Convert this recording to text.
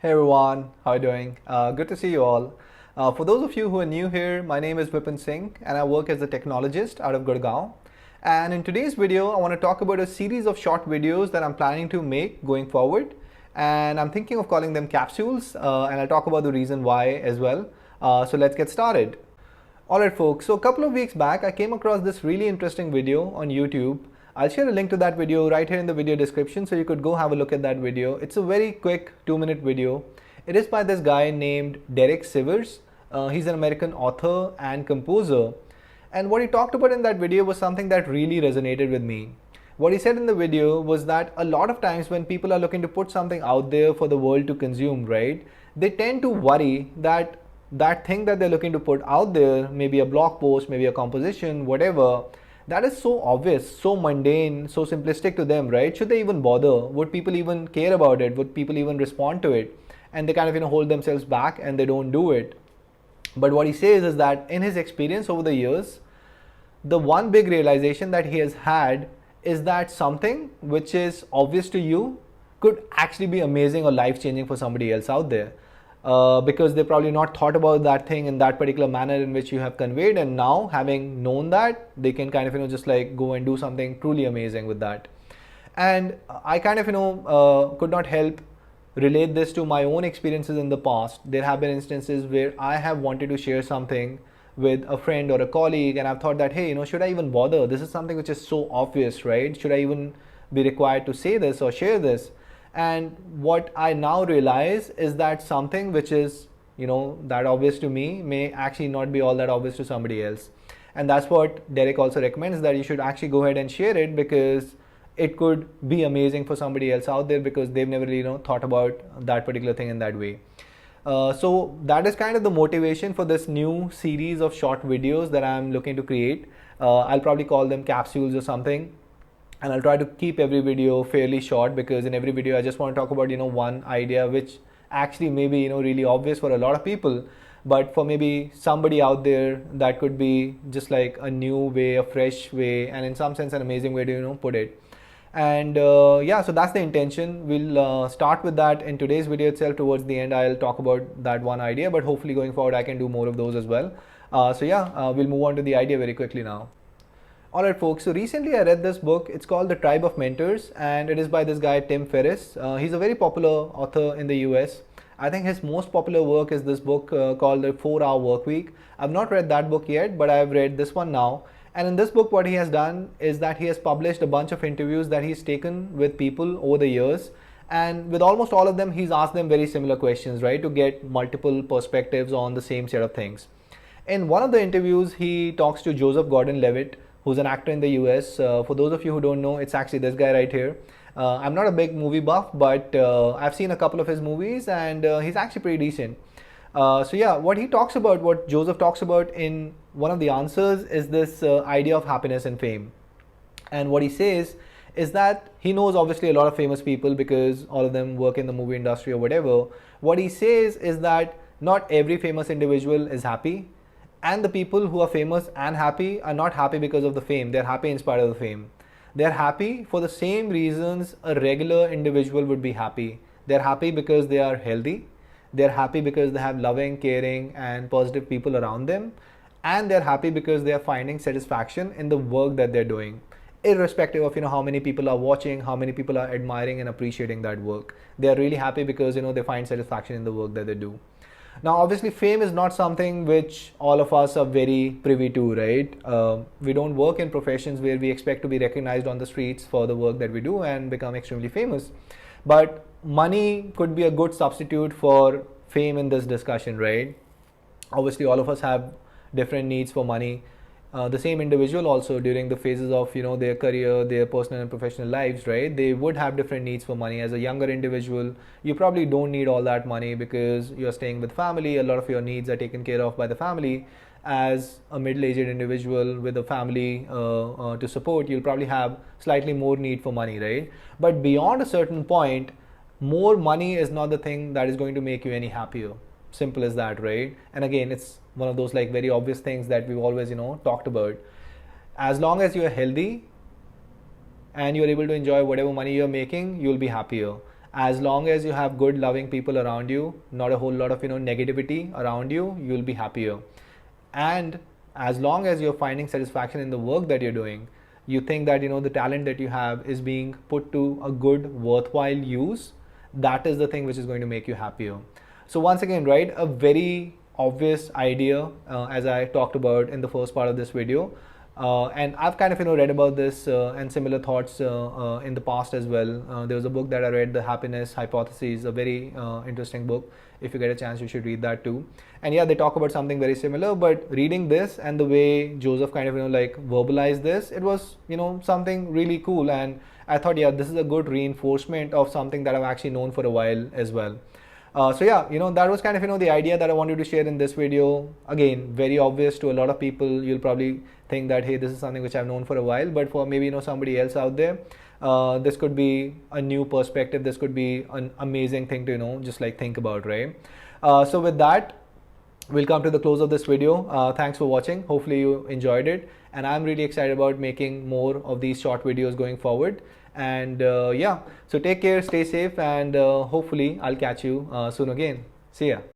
Hey everyone, how are you doing? Good to see you all. For those of you who are new here, my name is Vipin Singh and I work as a technologist out of Gurgaon. And in today's video, I want to talk about a series of short videos that I'm planning to make going forward. And I'm thinking of calling them capsules, and I'll talk about the reason why as well. So let's get started. Alright folks, so a couple of weeks back I came across this really interesting video on YouTube. I'll share a link to that video right here in the video description so you could go have a look at that video. It's a very quick 2-minute video. It is by this guy named Derek Sivers. He's an American author and composer. And what he talked about in that video was something that really resonated with me. What he said in the video was that a lot of times when people are looking to put something out there for the world to consume, right, they tend to worry that that thing that they're looking to put out there, maybe a blog post, maybe a composition, whatever, that is so obvious, so mundane, so simplistic to them, right? Should they even bother? Would people even care about it? Would people even respond to it? And they kind of hold themselves back and they don't do it. But what he says is that in his experience over the years, the one big realization that he has had is that something which is obvious to you could actually be amazing or life changing for somebody else out there. Because they probably not thought about that thing in that particular manner in which you have conveyed, and now having known that, they can kind of just like go and do something truly amazing with that. And I kind of could not help relate this to my own experiences in the past. There have been instances where I have wanted to share something with a friend or a colleague, and I've thought that, hey, should I even bother? This is something which is so obvious, right? Should I even be required to say this or share this? And what I now realize is that something which is that obvious to me may actually not be all that obvious to somebody else. And that's what Derek also recommends, that you should actually go ahead and share it, because it could be amazing for somebody else out there because they've never really thought about that particular thing in that way. So that is kind of the motivation for this new series of short videos that I'm looking to create. I'll probably call them capsules or something, and I'll try to keep every video fairly short, because in every video I just want to talk about one idea which actually may be really obvious for a lot of people, but for maybe somebody out there that could be just like a new way, a fresh way, and in some sense an amazing way to put it. And yeah, so that's the intention. We'll start with that in today's video itself. Towards the end I'll talk about that one idea, but hopefully going forward I can do more of those as well. So yeah, we'll move on to the idea very quickly now. Alright folks, so recently I read this book. It's called The Tribe of Mentors, and it is by this guy Tim Ferriss. He's a very popular author in the US. I think his most popular work is this book called The 4-Hour Workweek. I've not read that book yet, but I've read this one now. And in this book what he has done is that he has published a bunch of interviews that he's taken with people over the years. And with almost all of them, he's asked them very similar questions, right, to get multiple perspectives on the same set of things. In one of the interviews, he talks to Joseph Gordon-Levitt, who's an actor in the US. For those of you who don't know, it's actually this guy right here. I'm not a big movie buff, but I've seen a couple of his movies, and he's actually pretty decent. So yeah, what Joseph talks about in one of the answers is this idea of happiness and fame. And what he says is that he knows obviously a lot of famous people because all of them work in the movie industry or whatever. What he says is that not every famous individual is happy. And the people who are famous and happy are not happy because of the fame. They're happy in spite of the fame. They're happy for the same reasons a regular individual would be happy. They're happy because they are healthy. They're happy because they have loving, caring, and positive people around them. And they're happy because they are finding satisfaction in the work that they're doing, irrespective of how many people are watching, how many people are admiring and appreciating that work. They are really happy because they find satisfaction in the work that they do. Now, obviously, fame is not something which all of us are very privy to, right? We don't work in professions where we expect to be recognized on the streets for the work that we do and become extremely famous. But money could be a good substitute for fame in this discussion, right? Obviously, all of us have different needs for money. The same individual also during the phases of their career, their personal and professional lives, right, they would have different needs for money. As a younger individual, you probably don't need all that money because you're staying with family. A lot of your needs are taken care of by the family. As a middle-aged individual with a family to support, you'll probably have slightly more need for money, right? But beyond a certain point, more money is not the thing that is going to make you any happier. Simple as that, right? And again, it's one of those like very obvious things that we've always talked about. As long as you're healthy and you're able to enjoy whatever money you're making, you'll be happier. As long as you have good loving people around you, not a whole lot of negativity around you, you'll be happier. And as long as you're finding satisfaction in the work that you're doing, you think that the talent that you have is being put to a good worthwhile use, that is the thing which is going to make you happier. So once again, right, a very obvious idea, as I talked about in the first part of this video, and I've kind of read about this and similar thoughts in the past as well. There was a book that I read, The Happiness Hypothesis, a very interesting book. If you get a chance, you should read that too. And yeah, they talk about something very similar, but reading this and the way Joseph kind of like verbalized this, it was something really cool. And I thought, yeah, this is a good reinforcement of something that I've actually known for a while as well. So yeah, that was kind of the idea that I wanted to share in this video. Again, very obvious to a lot of people. You'll probably think that, hey, this is something which I've known for a while, but for maybe somebody else out there, this could be a new perspective. This could be an amazing thing to just like think about, right? So with that, we'll come to the close of this video. Thanks for watching. Hopefully you enjoyed it, and I'm really excited about making more of these short videos going forward. And yeah, so take care, stay safe, and hopefully I'll catch you soon again. See ya.